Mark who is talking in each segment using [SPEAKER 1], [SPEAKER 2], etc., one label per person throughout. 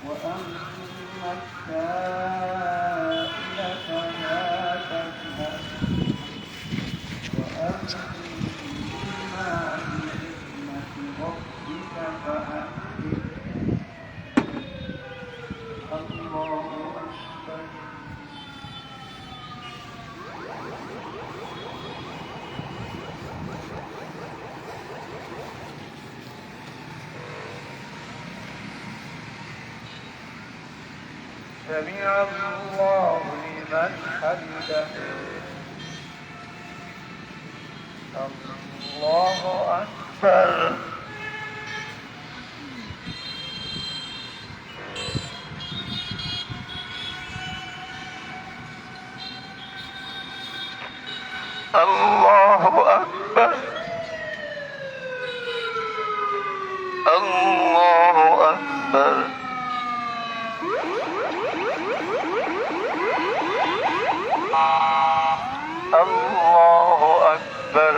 [SPEAKER 1] وأما السائل فلا تنهر وأما بنعمة ربك فحدث الله أكبر سمع الله لمن حمده الله أكبر الله أكبر الله أكبر الله أكبر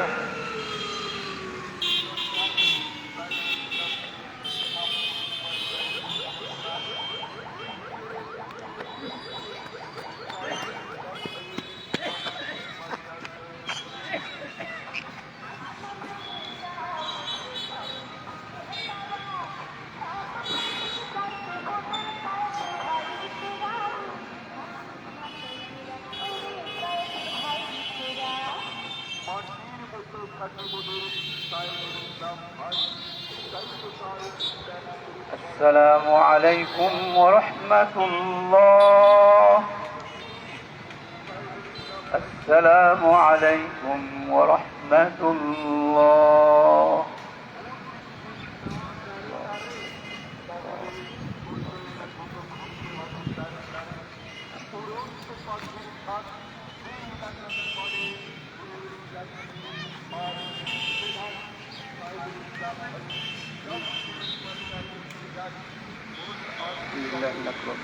[SPEAKER 1] السلام عليكم ورحمة الله. السلام عليكم ورحمة الله. الله الأكبر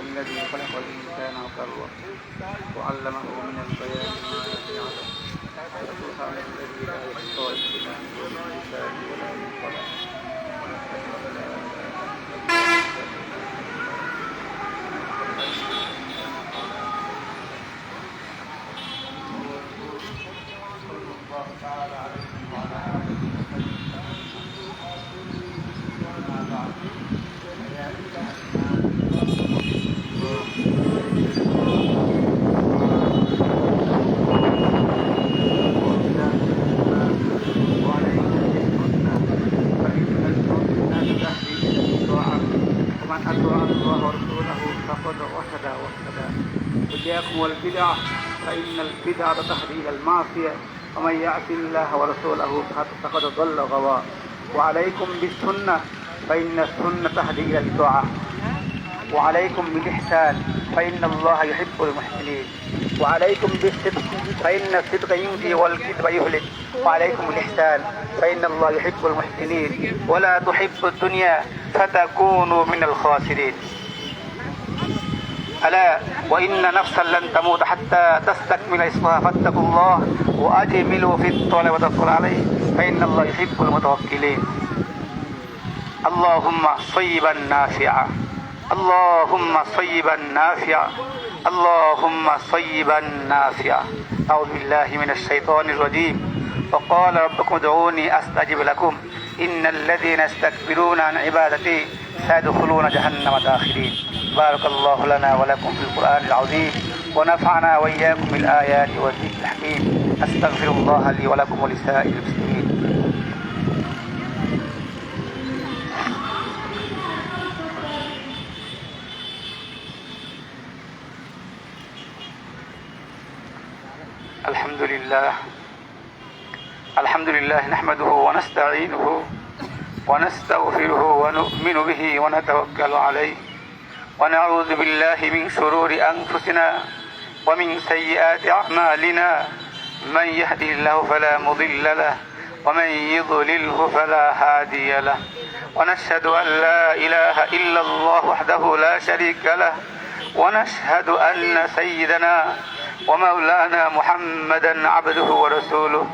[SPEAKER 1] الذي خلق الإنسان وكرمه وعلمه من البيان ما يعلم سبحان الذي لا يحصى إلا من اللسان ولا من قلم صلى الله تعالى عليه وعلى آله إياكم والبدعة فإن البدعة تهدي إلى المعصية ومن يعص الله ورسوله فقد ضل غواء وعليكم بالسنة فإن السنة تهدي إلى الطاعة وعليكم بالإحسان فإن الله يحب المحسنين وعليكم بالصدق فإن الصدق يهدي والكذب يهلك وعليكم بالإحسان فإن الله يحب المحسنين ولا تحب الدنيا فتكونوا من الخاسرين. ألا وإن نفسا لن تموت حتى تستكمل اسمها فاتقوا الله وأجملوا في الطلب وتوكلوا عليه فإن الله يحب المتوكلين. اللهم صيبا نافعا اللهم صيبا نافعا اللهم صيبا نافعا. أعوذ بالله من الشيطان الرجيم. وقال ربكم ادعوني أستجب لكم إن الذين يستكبرون عن عبادتي سيدخلون جهنم داخلين. بارك الله لنا ولكم في القرآن العظيم ونفعنا وإياكم بالآيات والذكر الحكيم. أستغفر الله لي ولكم ولسائر المسلمين. الحمد لله نحمده ونستعينه ونستغفره ونؤمن به ونتوكل عليه ونعوذ بالله من شرور أنفسنا ومن سيئات أعمالنا. من يهده الله فلا مضل له ومن يضلله فلا هادي له ونشهد أن لا إله إلا الله وحده لا شريك له ونشهد أن سيدنا ومولانا محمدا عبده ورسوله.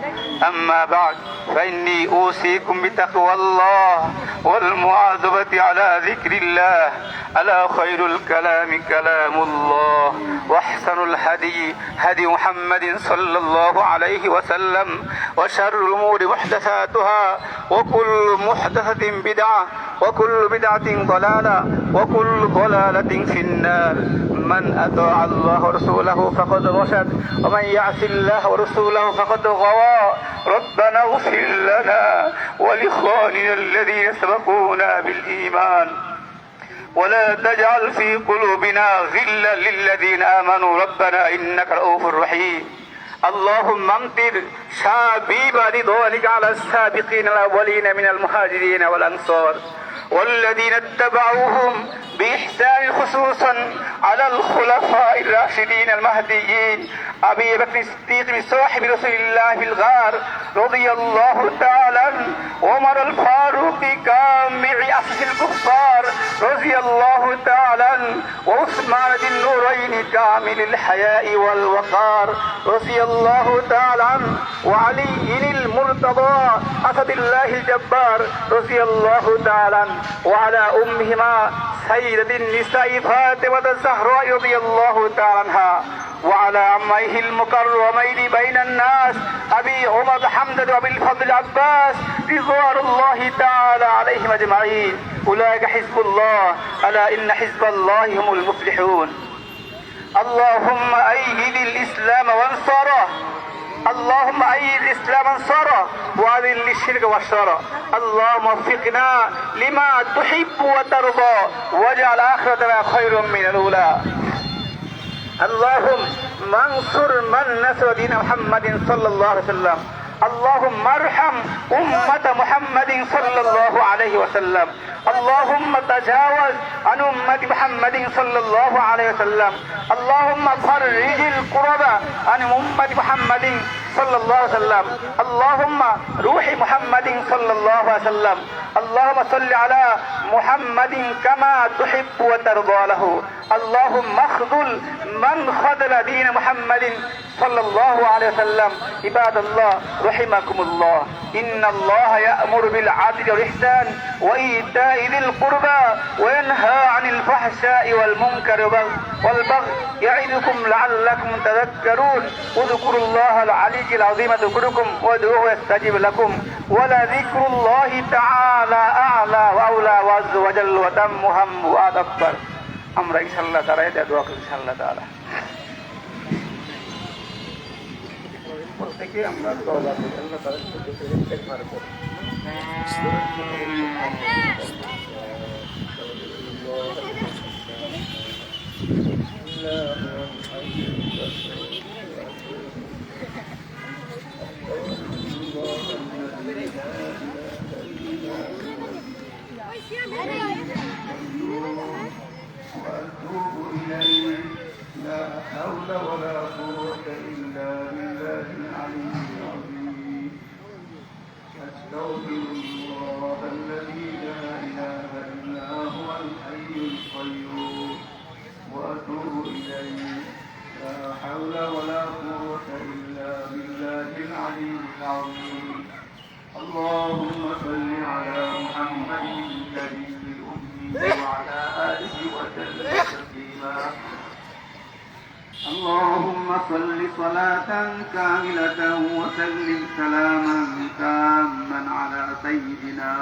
[SPEAKER 1] أما بعد، فإني أوصيكم بتقوى الله والمواظبة على ذكر الله. ألا خير الكلام كلام الله، وأحسن الهدي هدي محمد صلى الله عليه وسلم، وشر الأمور محدثاتها، وكل محدثة بدعة، وكل بدعة ضلالة، وكل ضلالة في النار. من أطاع الله ورسوله فقد رشد، ومن يعص الله ورسوله فقد غوى. ربنا اغفر لنا ولإخواننا الذين سبقونا بالإيمان، ولا تجعل في قلوبنا غلا للذين آمنوا ربنا إنك رؤوف رحيم. اللهم امطر شابيب رضوانك على السابقين الأولين من المهاجرين والأنصار والذين اتبعوهم بإحسان، خصوصا على الخلفاء الراشدين المهديين أبي بكر الصديق صاحب رسول الله في الغار رضي الله تعالى عنه، عمر الفاروق كامع أسس الكفار رضي الله تعالى عنه، وعثمان ذي النورين كامل الحياء والوقار رضي الله تعالى عنه، وعلي المرتضى أسد الله الجبار رضي الله تعالى عنه، وعلى أمهما سيدة النساء فاطمة الزهراء رضي الله تعالى عنها، وعلى عميه المكرمين بين الناس أبي عمر حمزة وأبي الفضل العباس رضوان الله تعالى عليهم أجمعين. أولئك حزب الله، ألا إن حزب الله هم المفلحون. اللهم أيد الإسلام وانصره، اللهم أيد الإسلام وانصره، وأذل الشرك والشر. اللهم وفقنا لما تحب وترضى، واجعل آخرتنا خير من الأولى. اللهم انصر من نصر دين محمد صلى الله عليه وسلم. اللهم ارحم أمة محمد صلى الله عليه وسلم. اللهم تجاوز عن أمة محمد صلى الله عليه وسلم. اللهم فرج الكرب عن أمة محمد صلى الله عليه وسلم. اللهم روح محمد صلى الله عليه وسلم. اللهم صل على محمد كما تحب وترضى له. اللهم اخذل من خذل دين محمد صلى الله عليه وسلم. عباد الله رحمكم الله، إن الله يأمر بالعدل والإحسان وإيتاء ذي القربى وينهى عن الفحشاء والمنكر والبغي يعظكم لعلكم تذكرون. اذكروا الله العلي العظيم يذكركم وادعوه يستجب لكم، ولذكر الله تعالى أعلى وأولى وعز وجل وتم هم وأكبر. আমরা ইনশাআল্লাহ তাআলা এটা দোয়া করি ইনশাআল্লাহ তাআলা প্রত্যেককে আমরা দোয়া করি আল্লাহ তাআলা ইস্তেগফার করি। وأتوب إليه، لا حول ولا قوة إلا بالله العلي العظيم. أستغفر الله الذي لا إله إلا هو الحي القيوم وأتوب إليه، لا حول ولا قوة إلا بالله العلي العظيم. اللهم صل على محمد النبي وعلى آله وسلم تسليما. اللهم صل صلاة كاملة وسلم سلاما تاما على سيدنا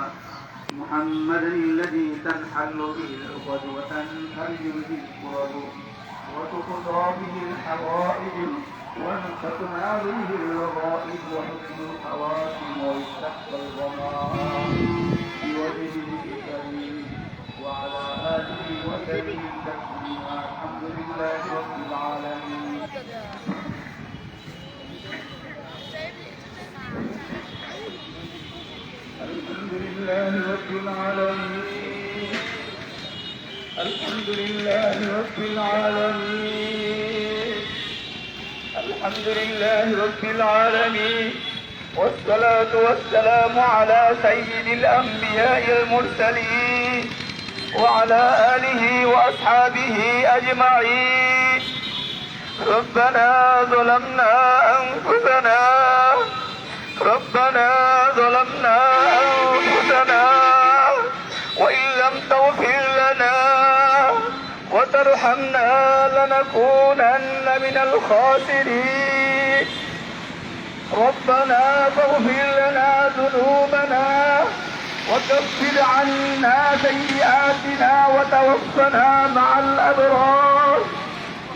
[SPEAKER 1] محمد الذي تنحل به العقد وتنفرج به الكرب وتقضى به الحوائج وتنال به الرغائب وحسن الخواتم ويستحقى الغمام بوجهه الكريم وعلى آله وسلم تسليما. الحمد لله رب العالمين. الحمد لله رب العالمين. الحمد لله رب العالمين. الحمد لله رب العالمين، والصلاة والسلام على سيد الأنبياء المرسلين وعلى آله وأصحابه أجمعين. ربنا ظلمنا أنفسنا ربنا ظلمنا أنفسنا وإن لم تغفر لنا وترحمنا لنكونن من الخاسرين ربنا فاغفر لنا ذنوبنا وكفر عنا سيئاتنا وتوفنا مع الأبرار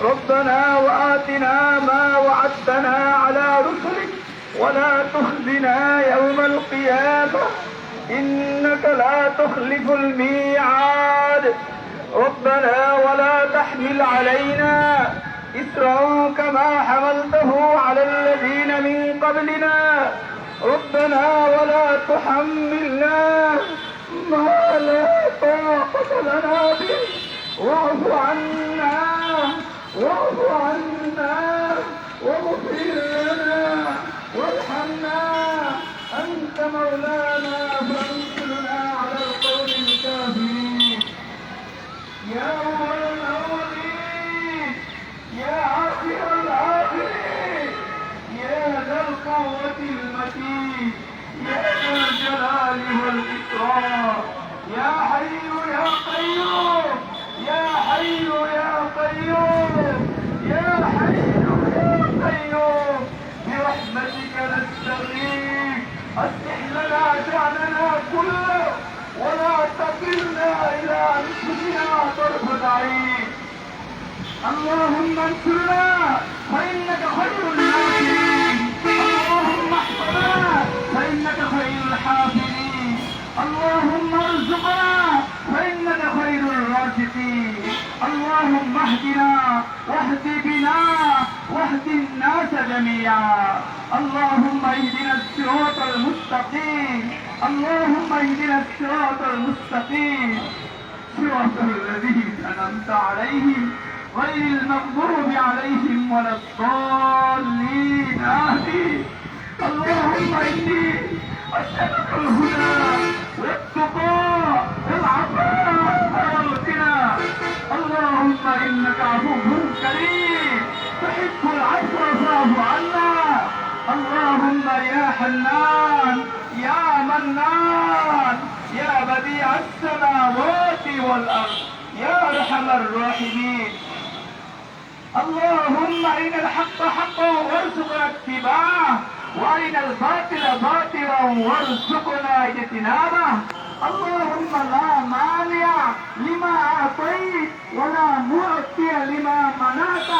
[SPEAKER 1] ربنا وآتنا ما وعدتنا على رسلك ولا تخزنا يوم القيامة إنك لا تخلف الميعاد ربنا ولا تحمل علينا إسرا كما حملته على الذين من قبلنا ربنا ولا تحملنا ما لا طاقة لنا به واعف عنا واغفر لنا وارحمنا أنت مولانا فانصرنا على القوم الكافرين يا أول الأولين يا آخر الآخرين يا ذا القوة المتين يا ذا الجلال والإكرام يا حي يا قيوم يا حي يا قيوم يا حي يا قيوم برحمتك نستغيث أصلح لنا شأننا كله ولا تكلنا إلى أنفسنا طرفة عين اللهم انصرنا فإنك خير الناصرين اللهم احفظنا فإنك خير الحافظين اللهم ارزقنا فإنك خير الرازقين اللهم اهدنا واهد بنا واهد الناس جميعا اللهم اهدنا الصراط المستقيم اللهم اهدنا الصراط المستقيم صراط الذين أنعمت عليهم غير المغضوب عليهم ولا الضالين آمين اللهم إني أسألك الهدى والتقى والعفاف والغنى اللهم إنك عفو كريم تحب العفو فاعف عنا اللهم يا حنان يا منان يا بديع السماوات والأرض يا أرحم الراحمين اللهم أرنا الحق حقا وارزقنا اتباعه وأرنا الباطل باطلا وارزقنا اجتنابه اللهم لا مانع لما أعطيت ولا معطي لما منعت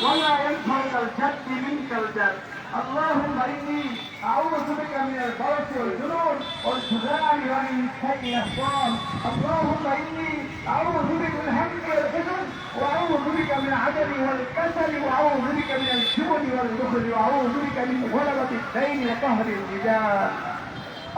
[SPEAKER 1] ولا ينفع الجد منك الجد اللهم إني أعوذ بك من البرص والجنون والجذام ومن سيء الأسقام اللهم إني أعوذ بك من الهم والحزن وأعوذ بك من العجل والكسل وأعوذ بك من الجبن والبخل وأعوذ بك من غلبة الدين وقهر الرجال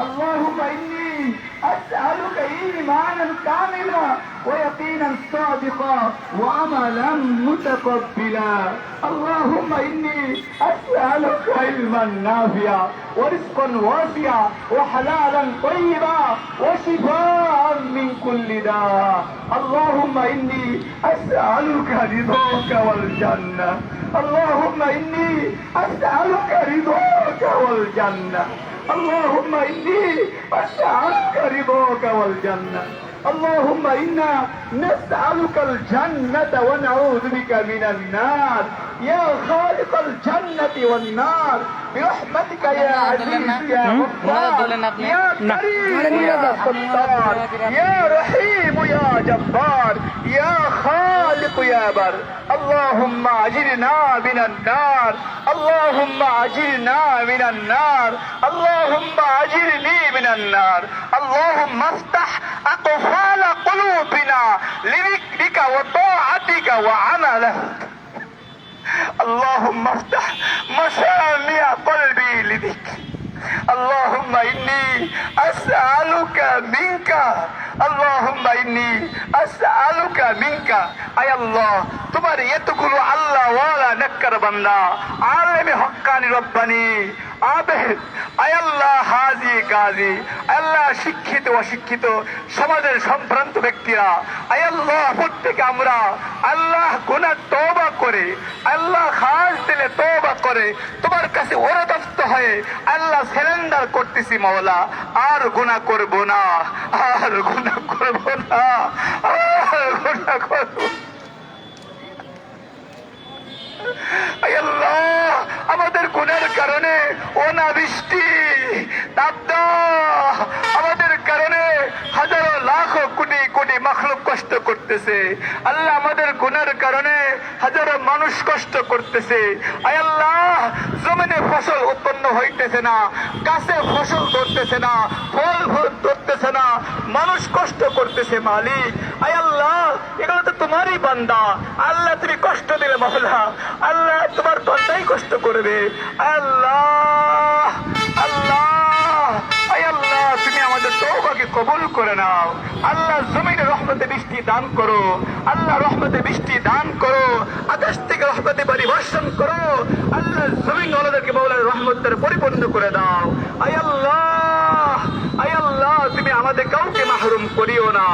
[SPEAKER 1] اللهم إني أسألك إيمانا كاملا ويقينا صادقا وعملا متقبلا اللهم إني أسألك علما نافعا ورزقا واسعا وحلالا طيبا وشفاء من كل داء اللهم إني أسألك رضاك والجنة اللهم إني أسألك رضاك والجنة اللهم إني أسألك رضاك والجنة اللهم إنا نسألك الجنة ونعوذ بك من النار يا خالق الجنة والنار برحمتك يا عزيز يا غفار يا كريم يا ستار يا رحيم يا جبار يا خالق يا بر اللهم أجرنا من النار اللهم أجرنا من النار اللهم أجرني من النار اللهم افتح أقفال قلوبنا لذكرك وطاعتك وعملك اللهم افتح مسامع قلبي لذكرك اللهم إني أسألك منك اللهم إني أسألك منك আয় আল্লাহ তোমার এতগুলো আল্লাহ ওয়ালা নেককার বান্দা, আলেমে হক্কানি রব্বানি আবেদ, আয় আল্লাহ হাজি কাজী, আল্লাহ শিক্ষিত অশিক্ষিত সমাজের সম্ভ্রান্ত ব্যক্তিরা, আয় আল্লাহ প্রত্যেকে আমরা আল্লাহ গুনাহ তওবা করে, আল্লাহ খাস দিলে তওবা করে তোমার কাছে ওরদস্ত হয়ে আল্লাহ সারেন্ডার করতেছি মাওলা, আর গুনাহ করব না, আর গুনাহ করব না, আর গুনাহ করব না। আল্লাহ আমাদের গুনার কারণে অনাবৃষ্টি তাপদা, আমাদের কারণে হাজারো লাখ কোটি কোটি মাখলুক কষ্ট করতেছে আল্লাহ, আমাদের গুনার কারণে হাজারো মানুষ কষ্ট করতেছে। আয় আল্লাহ জমিনে ফসল উৎপন্ন হইতেছে না, গাছে ফসল ধরতেছে না, ফল ধরতেছে না, মানুষ কষ্ট করতেছে মালিক। আয় আল্লাহ এগুলো তো তোমারই বান্দা, আল্লাহ তুমি কষ্ট দিলে মাওলা, আল্লাহ তোমার বান্দাই কষ্ট করবে। আল্লাহ আল্লাহ আয় আল্লাহ তুমি আমাদের তওবাকে কবুল করে নাও। আল্লাহ জমিনে রহমতে বৃষ্টি দান করো, আল্লাহ রহমতে বৃষ্টি দান করো, আকাশ থেকে রহমতে পরিবর্ষণ করো। আল্লাহ জমিন ওয়ালাদেরকে মাওলার রহমতের পরিপূর্ণ করে দাও। আয় আল্লাহ আয় আল্লাহ তুমি আমাদের কাউকে মাহরুম করিও না,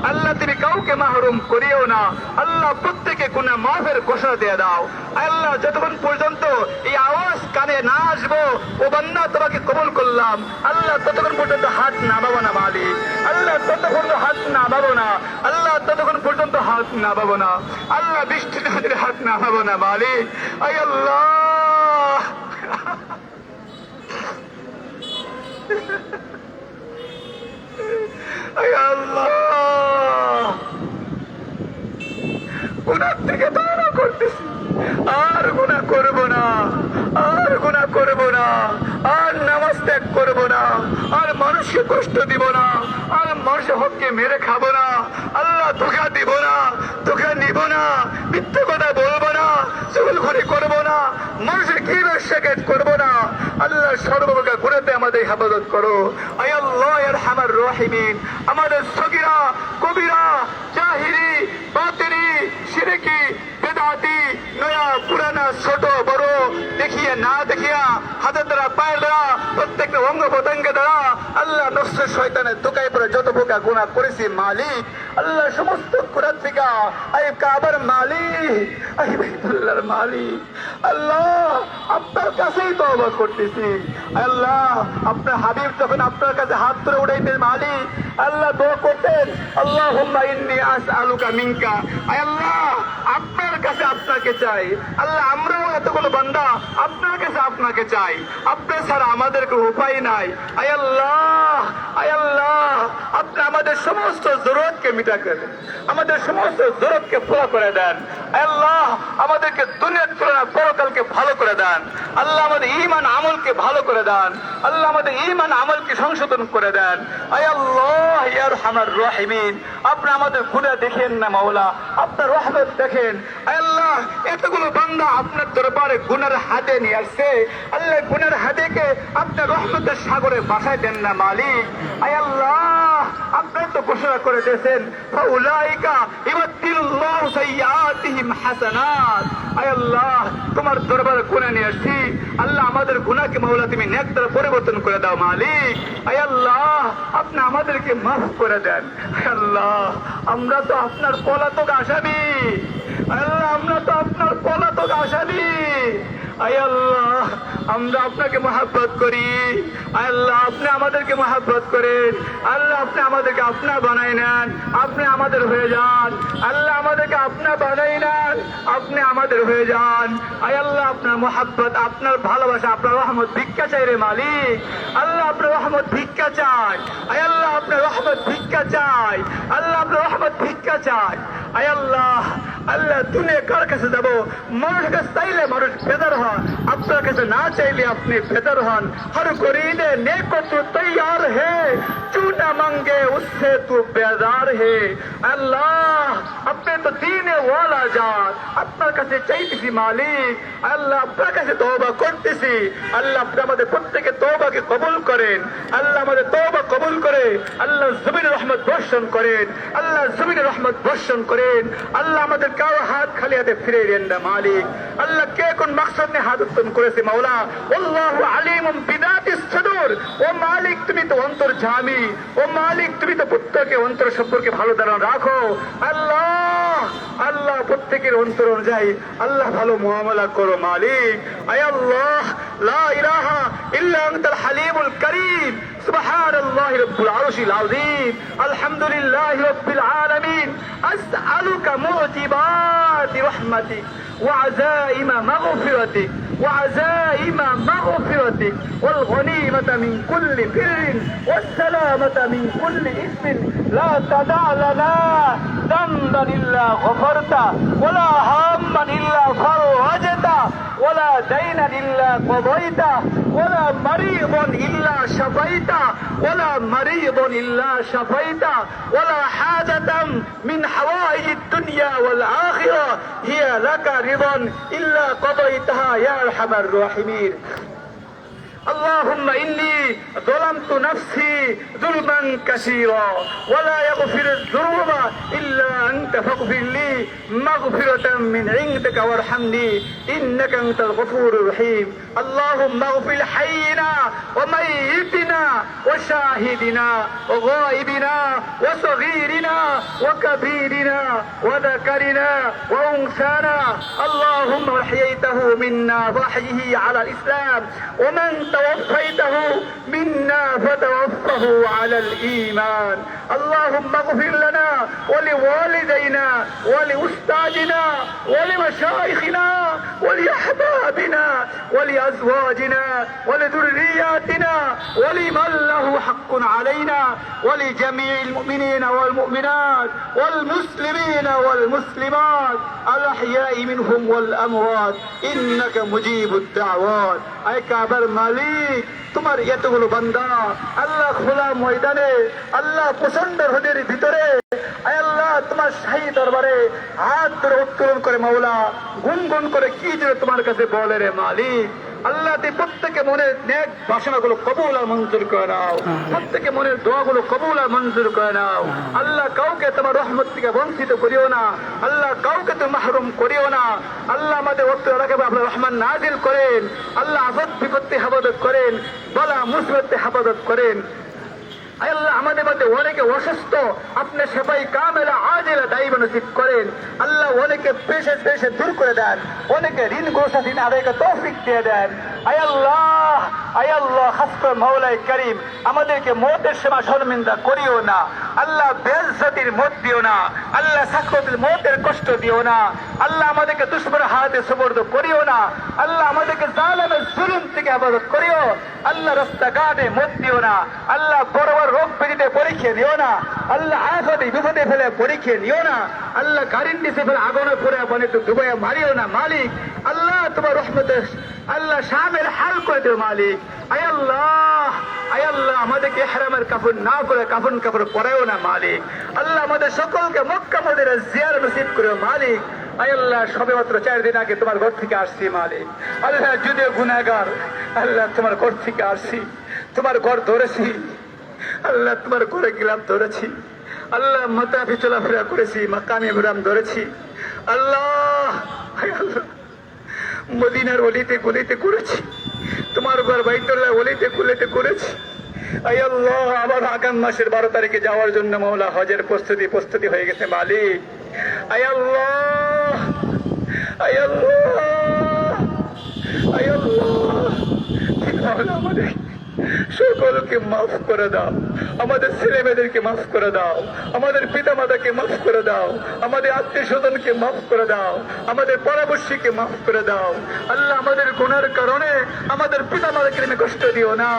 [SPEAKER 1] আল্লাহ তুমি কাউকে মাহরুম করিও না। আল্লাহ প্রত্যেকে গুনাহ মাফের ঘোষণা দিয়ে দাও। আল্লাহ যতক্ষণ পর্যন্ত এই আওয়াজ কানে না আসবো ও বান্দা তোমাকে কবুল করলাম, আল্লাহ ততক্ষণ পর্যন্ত হাত নামাবো না মালিক, আল্লাহ ততক্ষণ হাত নামাবো না, আল্লাহ ততক্ষণ পর্যন্ত হাত নামাবো না, আল্লাহ বৃষ্টি নদীর হাত নামাবো না মালিক। আয় আল্লাহ আয় আল্লাহ গুনাহ থেকে তওবা করতেছি, আর গুনাহ করব না, আর গুনাহ করব না, আর নামাজ ত্যাগ করব না, আর মানুষকে কষ্ট দিব না, আর মানুষের হককে মেরে খাবো না, আল্লাহ ধোঁকা দিব না, ধোঁকা নিব না, মিথ্যে কথা বলবো না, চুগলখড়ি করব না, মানুষের কি শেখায়ত করব না। আল্লাহ সর্বপ্রকার গুনাহতে আমাদের হেফাজত করো। আয় আল্লাহ আরহামার রাহিমিন আমাদের সগীরা কবিরা জাহিরি বাতিনি শিরকি বেদাতি নয়া পুরানা ছোট বড় দেখিয়ে না দেখিয়া হাতের দ্বারা পায়ের দ্বারা প্রত্যেকটা অঙ্গ প্রত্যঙ্গ দ্বারা আল্লাহ নফস শয়তানের ধোঁকায় পড়ে যত প্রকার গুনাহ করেছি মালিক, আল্লাহ সমস্ত গুনাহ থেকে আয় কাবার মালিক, আয় বাইতুল্লাহর মালিক, আল্লাহ আপনার কাছেই তওবা করতেছি। আল্লাহ আপনার হাবিব যখন আপনার কাছে হাত ধরে উঠাইতেন মালিক, আল্লাহ দোয়া করতেন আল্লাহুম্মা ইন্নী আসআলুকা মিনকা, আয় আল্লাহ আপনার কাছে আপনাকে চাই, আল্লাহ আমরাও এতগুলো বান্দা আপনার কাছে আপনাকে চাই, আপনার ছাড়া আমাদের কোনো উপায় নাই। আয় আল্লাহ আয় আল্লাহ আপনি আমাদের সমস্ত জরুরতকে মিটা করে দেন, আমাদের সমস্ত জরুরতকে পুরা করে দেন। আয় আল্লাহ আমাদেরকে দুনিয়ার তুলনায় পরকালকে ভালো করে দেন, আল্লাহ আমাদের ঈমান আমলকে ভালো করে দেন, আল্লাহ আমাদের ঈমান আমলকে সংশোধন করে দেন। আয় আল্লাহ ইয়া আরহামার রাহিমিন আপনি আমাদের গুনাহ দেখেন না মাওলা, আপনার রহমত দেখেন। আয় আল্লাহ এতগুলো বান্দা আপনার দরবারে গুনার হাতে নিয়ে আসছে, আল্লাহ গুনার হাতেকে আপনার রহমতের সাগরে ভাসায় দেন না মালিক। আয় আল্লাহ আপনার তো ঘোষণা করে দিয়েছেন ফাউলাইকা ইউবাদদিলুল্লাহু সাইয়্যাতিহিম হাসানাত। আয় আল্লাহ তোমার দরবারে গুনাহ নিয়ে আসছি, আল্লাহ আমাদের গুনাহকে মাওলা তুমি নেক দ্বারা পরিবর্তন করে দাও মালিক। আয় আল্লাহ আপনি আমাদেরকে মাফ করে দেন। আয় আল্লাহ আমরা তো আপনার পলাতক আসামি, আল্লাহ আমরা তো আপনার পলাতক আসামি। আয় আল্লাহ আমরা আপনাকে মহব্বত করি, আল্লাহ আপনি আমাদেরকে মহব্বত করেন, আল্লাহ আপনি আমাদেরকে আপনার বানাই নেন, আপনি আমাদের হয়ে যান, আল্লাহ আমাদেরকে আপনার বানাই নেন, আপনি আমাদের হয়ে যান। আয় আল্লাহ আপনার মহব্বত আপনার ভালোবাসা আপনার রহমত ভিক্ষা চাই রে মালিক, আল্লাহ আপনার রহমত ভিক্ষা চাই। আয় আল্লাহ আপনার রহমত ভিক্ষা চাই, আল্লাহ আপনার রহমত ভিক্ষা চাই। আয় আল্লাহ আল্লাহ দুনিয়া কার কাছে যাবো, মানুষের কাছে চাইলে মানুষ বেদার হন, আপনার কাছে না চাইলে আপনি বেদার হন। হর গরিদে নেको तो तैयार है, चू न मांगे उससे तू बेदार है। अल्लाह अपने
[SPEAKER 2] তো দিনে ওয়ালা জাত, আপনার কাছে চাইতেছি মালিক, আল্লাহ আপনার কাছে তওবা করতেছি। আল্লাহ আপনি আমাদের প্রত্যেকে তওবাকে কবুল করেন, আল্লাহ আমাদের তওবা কবুল করে আল্লাহ জমিনের রহমত বর্ষণ করেন, আল্লাহ জমিনের রহমত বর্ষণ করেন। আল্লাহ আমাদের কারো হাত খালি হাতে ফিরে দেন না মালিক। আল্লাহ কে কোন মাকসাদ নিয়ে হাত উত্তোলন করেছে মাওলা, আল্লাহু আলিমুম বিদাতিস সুদূর। ও মালিক তুমি তো অন্তর্যামী, ও মালিক তুমি তো প্রত্যেকের অন্তর সম্পর্কে ভালো ধারণা রাখো। আল্লাহ আল্লাহ প্রত্যেকের অন্তর অনুযায়ী আল্লাহ ভালো মুআমালা করো মালিক। আয় আল্লাহ লা ইলাহা ইল্লা আনতাল হালিমুল কারীম। সুবহানাল্লাহি রাব্বুল আরশিল আযীম। আলহামদুলিল্লাহি রাব্বিল আলামিন। আসআলুকা মু'জিবাতি রাহমাতিক وعزائم مغفرتك وعزائم مغفرتك والغنيمة من كل بر والسلامة من كل إثم لا تدع لنا ذنبا إلا غفرته ولا هاما إلا فرجته ولا دينا إلا قضيته ولا مريضا إلا شفيته ولا مريضا إلا شفيته ولا حاجة من حوائج الدنيا والآخرة هي لك رضا إلا قضيتها يا أرحم الراحمين. اللهم إني ظلمت نفسي ظلما كثيرا ولا يغفر الذنوب إلا أنت فاغفر لي مغفرة من عندك وارحمني إنك أنت الغفور الرحيم. اللهم اغفر حينا وميتنا وشاهدنا وغائبنا وصغيرنا وكبيرنا وذكرنا وأنثانا. اللهم أحييته منا فأحيه على الإسلام ومن توفيته منا فتوفه على الإيمان. اللهم اغفر لنا ولوالدينا ولأستاذنا ولمشايخنا ولأحبابنا ولأزواجنا ولذرياتنا ولمن له حق علينا ولجميع المؤمنين والمؤمنات والمسلمين والمسلمات الأحياء منهم والأموات إنك مجيب الدعوات. أي كابر মালিক তোমার এতগুলো বান্দা আল্লাহ খোলা ময়দানে আল্লাহ প্রচন্ড রোদের ভিতরে আয় আল্লাহ তোমার শাহী দরবারে হাত ধরে উত্তোলন করে মাওলা গুনগুন করে কি যেন তোমার কাছে বলে রে মালিক। আল্লাহ তুই প্রত্যেকে মনের নেক বাসনাগুলো কবুল আর মঞ্জুর করে নাও, প্রত্যেকে মনের দোয়াগুলো কবুল আর মঞ্জুর করে নাও। আল্লাহ কাউকে তোমার রহমত থেকে বঞ্চিত করিও না, আল্লাহ কাউকে তুমি মাহরুম করিও না। আল্লাহ আমাদের ওয়াক্ত রাখাবে আপনার রহমান নাজিল করেন, আল্লাহ আফত বিপত্তি হেফাজত করেন, বালা মুসিবতে হেফাজত করেন। আল্লাহ আমাদের মধ্যে অনেকে অসুস্থ, আপনি সেবাই কামেলা আজেলা দায়ী নসিব করেন। আল্লাহ অনেকে পেশে পেশে দূর করে দেন, অনেকে ঋণ গোসা দিন আদায়কে তৌফিক দিয়ে দেন। আয় আল্লাহ খাস করে মাওলাই করিম আমাদেরকে মৌতের সেবা শর্মিন্দা করিও না, আল্লাহ বেইজ্জতির মত দিও না, আল্লাহ সাকরাতুল মৌতের কষ্ট দিও না, আল্লাহ আমাদেরকে দুশমনের হাতে সুবর্দ করিও না, আল্লাহ আমাদেরকে জালেমের জুলুম থেকে হেফাজত করিও, আল্লাহ রাস্তাঘাটে মত দিও না, আল্লাহ বড় রোগ পেটিতে পরীক্ষা নিও না, আল্লাহ আফতে বিপদে ফেলে পরীক্ষা নিও না, আল্লাহ কারেন্ট দিছে ফেলে আগুনে পড়ে বনে তো ডুবে মারিও না মালিক। আল্লাহ তোমার রহমতে আল্লাহ শামিল হাল করে দেও মালিক। আয় আল্লাহ আমাদেরকে ইহরামের কাফন না করে কাফন কাপড় পরায়ও না মালিক। আল্লাহ আমাদের সকলকে মক্কা মদিনা জিয়ারত নসিব করে মালিক। আয় আল্লাহ সবে মাত্র 4 দিন আগে তোমার ঘর থেকে আসছি মালিক। আল্লাহ যদিও গুনাহগার, আল্লাহ তোমার ঘর থেকে আসছি, তোমার ঘর ধরেছি, আল্লাহ তোমার ঘরে গেলাম ধরেছি, আল্লাহ মাতাফি চলাফেরা করেছি, মাকামে ইহরাম ধরেছি, আল্লাহ মদিনার অলিতে গলিতে করেছি, তোমার ঘর বাইতুল্লাহ অলিতে গলিতে করেছি। আয় আল্লাহ আবার আগাম মাসের 12 তারিখে যাওয়ার জন্য মাওলা হজের প্রস্তুতি হয়ে গেছে মালিক। আয় আল্লাহ আয় আল্লাহ আয় আল্লাহ আমাদের সকলকে মাফ করে দাও, আমাদের ছেলে মেয়েদেরকে মাফ করে দাও, আমাদের পিতা মাতাকে মাফ করে দাও, আমাদের আত্মীয় স্বজনকে মাফ করে দাও, আমাদের পরামর্শীকে মাফ করে দাও। আল্লাহ আমাদের গুনার কারণে আমাদের পিতা মাতাকে কষ্ট দিও না,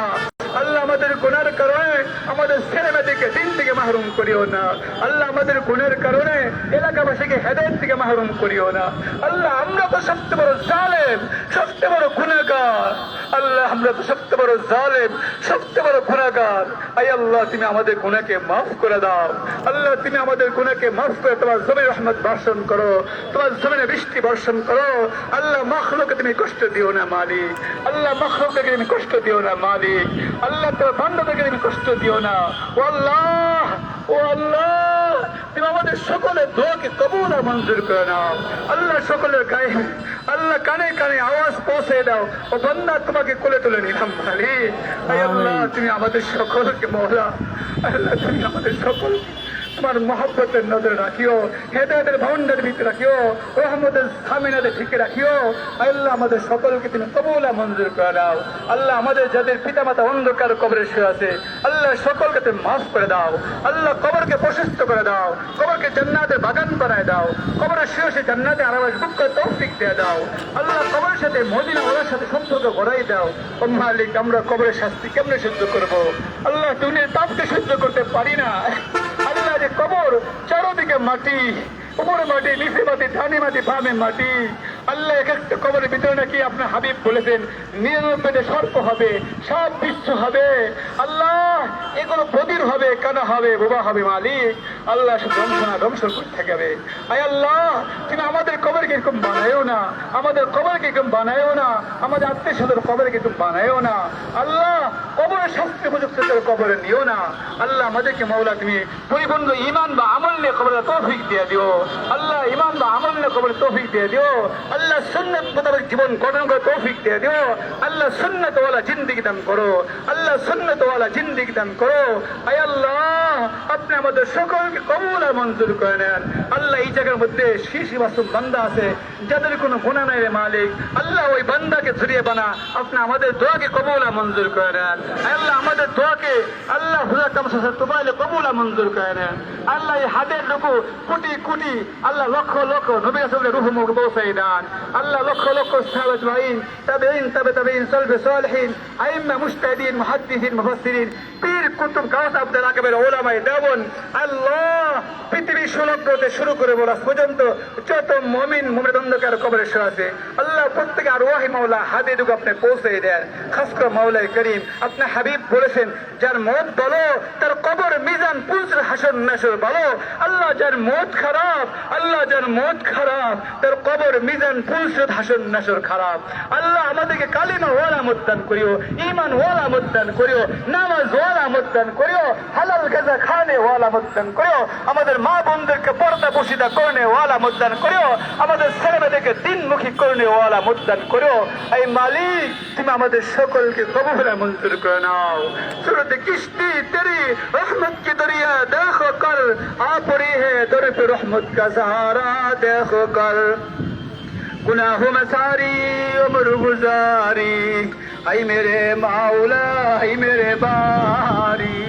[SPEAKER 2] আল্লাহ আমাদের গুনার কারণে আমাদের ছেলেমেয়েদেরকে দিন থেকে মাহরুম করিও না। আল্লাহ আমাদের গুণের কারণে এলাকাবাসীকে হেদায়েত থেকে মাহরুম করিও না। আল্লাহ আমরা তো সবচেয়ে বড় জালেম, সবচেয়ে বড় গুনাহগার। আল্লাহ আমরা তো সবচেয়ে বড় জালেম, সবচেয়ে বড় গুনাহগার। আয় আল্লাহ তুমি আমাদের গুনাহকে মাফ করে দাও। আল্লাহ তুমি আমাদের গুনাহকে মাফ করে তোমার জমিনে রহমত বর্ষণ করো, তোমার জমিনে বৃষ্টি বর্ষণ করো। আল্লাহ মাখলুককে তুমি কষ্ট দিও না মালিক। আল্লাহ মাখলুককে তুমি কষ্ট দিও না মালিক। আল্লাহ তোমার বান্দাদেরকে তুমি কষ্ট দিও না। ও আল্লাহ, ও আল্লাহ তুমি আমাদের সকলের দোয়াকে কবুল আর মঞ্জুর করে নাও। আল্লাহ সকলের গায়ে আল্লাহ কানে কানে আওয়াজ পৌঁছে দাও, ও বান্দা তোমাকে কোলে তুলে নিলাম মালিক। আল্লাহ তুমি আমাদের সকলকে মওলা, আল্লাহ তুমি আমাদের সকলকে তোমার মহব্বতের নজরে রাখিও, হেদায়েতের ভান্ডারের ভিতরে রাখিও, রহমতের সামিনাতে ঠিকে রাখিও। আল্লাহ আমাদের সকলকে তুমি কবুল আর মঞ্জুর করে দাও। আল্লাহ আমাদের যাদের পিতামাতা অন্ধকার কবরে শুয়ে আছে, আল্লাহ সকলকে তুমি মাফ করে দাও। আল্লাহ কবরকে প্রশস্ত করে দাও, কবরকে জান্নাতের বাগান বানায় দাও, কবরের শুয়ে জান্নাতে আরামাস বুক করে তৌফিক দিয়ে দাও। আল্লাহ কবরের সাথে মদিনা ওলার সাথে সম্পর্ক গড়াই দাও। ও মালিক আমরা কবরের শাস্তি কেমনে সহ্য করবো? আল্লাহ দুনিয়ার তাপকে সহ্য করতে পারি না। আল্লাহ যে কবর চারোদিকে মাটি, উপরে মাটি, নিচে মাটি, ডানে মাটি, বামে মাটি। আল্লাহ এক একটা কবরের ভিতরে নাকি আপনার হাবিব বলেছেন 99টা সর্প হবে, সব বিশ্ব হবে। আল্লাহ এগুলো বদির হবে, কানা হবে, বোবা হবে মালিক। আল্লাহ ধ্বংস না ধ্বংস করতে যাবে। আয় আল্লাহ তুমি আমাদের কবরকে এরকম বানায়ও না, আমাদের কবরকে এরকম বানায়ও না, আমাদের আত্মীয় স্বজনের কবরকে এরকম বানায়ও না। আল্লাহ কবরের শাস্তি উপযুক্ত কবরে নিও না। আল্লাহ আমাদেরকে মওলা তুমি পরিপূর্ণ ঈমান বা আমল নিয়ে কবরের তৌফিক দিয়ে দিও। আল্লাহ ঈমান বা আমল নিয়ে কবরের তৌফিক দিয়ে দিও। আল্লাহ সুন্নাত মোতাবেক জীবন গঠন করে তৌফিক দিয়ে দিও। আল্লাহ সুন্নাত ওয়ালা জিন্দেগি দান করো। আল্লাহ সুন্নাত ওয়ালা জিন্দেগি দান করো। আয় আল্লাহ আপনি আমাদের সকলকে কবুল আর মঞ্জুর করে নেন। আল্লাহ এই জায়গার মধ্যে শিশি মাসুম বান্দা আছে যাদের কোনো গুনাহ নাই রে মালিক। আল্লাহ ওই বান্দাকে জড়িয়ে বানা, আপনি আমাদের দোয়াকে কবুল আর মঞ্জুর করে নেন। আল্লাহ আমাদের দোয়াকে আল্লাহ হুজুর কামসা তোবাইলে কবুল আর মঞ্জুর করে নেন। আল্লাহ এই হাতের রূপু কোটি কোটি আল্লাহ লক্ষ লক্ষ নবী রাসূলের রূহ মুখ পৌঁছাই দেন। আল্লাহ লক্ষ লক্ষ সাহাবা আজমাইন, তাবেঈন, তাবেঈন, সালফে সালেহিন, আইম্মা মুজতাহিদিন, মুহাদ্দিসিন, মুফাসসিরিন, পীর কুতুব গাউস আব্দুল আকাবের উলামায়ে দেওবন। আল্লাহ পৃথিবীর সুলগ্নতে শুরু করে বলা পর্যন্ত যত মুমিন মুমিন অন্ধকার কবরে শুয়ে আছে, আল্লাহ প্রত্যেকে আর ওয়াহি মাওলা হাদিদুক আপনি পৌঁছে দেন। খাস করে মাওলাই করিম আপনি হাবিব বলেছেন যার মত ভালো তার কবর মিজান পুলসের হাসর নাসর ভালো। আল্লাহ যার মত খারাপ, আল্লাহ যার মত খারাপ তার কবর মিজান পুলসের হাসর নাসর খারাপ। আল্লাহ আমাদেরকে কালিমা ওয়ালা মতদান করিও, ঈমান ওয়ালা মতদান করিও, নামাজ ওয়ালা মতদান করিও, হালাল গাজা খানে ওয়ালা মতদান করিও, আমাদের মা বোনদেরকে পর্দা বসিদা করনে ওয়ালা মতদান করিও, আমাদের ছেলেমেয়েদেরকে দিনমুখী করনে ওয়ালা মতদান করিও। এই মালিক তুমি আমাদের সকলকে কবুল আর মঞ্জুর করে নাও। सूरत किश्ती तेरी रहमत की दरिया देखो कर, आ पड़ी है दर पे रहमत का सहारा देखो कर। गुनाहों में सारी उम्र गुजारी, आई मेरे माऊला आई मेरे बारी,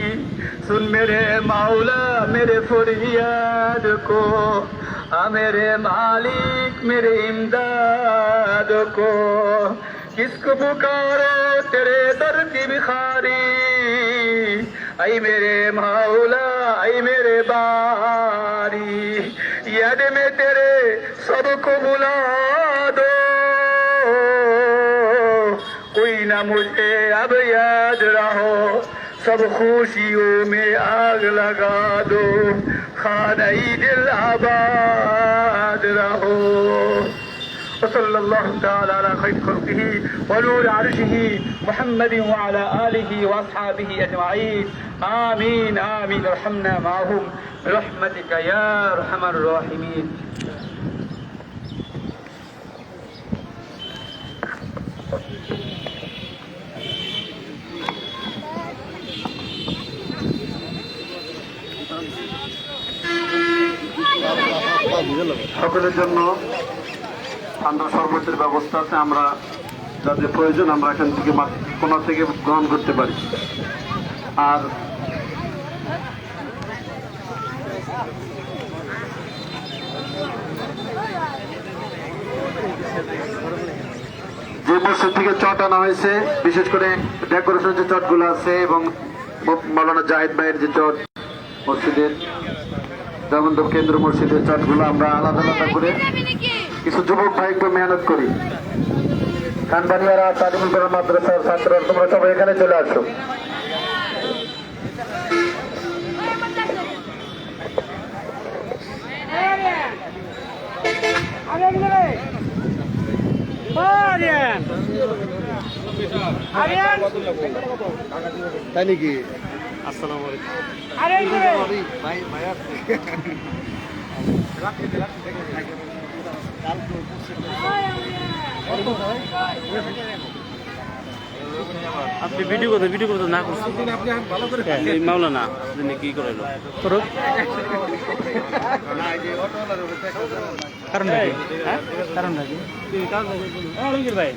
[SPEAKER 2] सुन मेरे माऊला मेरे फरियाद को, आ मेरे मालिक मेरे इमदाद को। किसको पुकारो तेरे दर की भिखारी, आई मेरे माऊला आई मेरे बारी, याद में तेरे सबको बुला दो, कोई ना मुझे अब याद रहो, सब खुशियों में आग लगा दो, खाना दिल आबाद रहो। وصلى الله تعالى على خير خلقه ونور عرشه محمد وعلى آله وأصحابه أجمعين آمين آمين ارحمنا معهم برحمتك يا أرحم الراحمين.
[SPEAKER 3] সকলের জন্য ঠান্ডা শরবতের ব্যবস্থা আছে, আমরা যাদের প্রয়োজন আমরা এখান থেকে কোনা থেকে গ্রহণ করতে পারি। আর যে এই মসজিদ থেকে চট আনা হয়েছে, বিশেষ করে ডেকোরেশন যে চটগুলো আছে এবং মৌলানা জাহিদ ভাইয়ের যে চট মসজিদের জগন্নাথ কেন্দ্র মসজিদের চটগুলো আমরা আলাদা আলাদা করে কিছু যুবক ভাই একটু মেহনত করি। খানবানিয়ারা, তালিমুল কোরআন মাদ্রাসার ছাত্ররা তোমরা সবাই এখানে চলে আসো।
[SPEAKER 4] তাই নাকি?
[SPEAKER 5] আপনি ভিডিও করতে না করছেন এই মাওলানা আপনি কি করাইলো করুক কারণ নাকি? হ্যাঁ কারণ নাকি? ভাই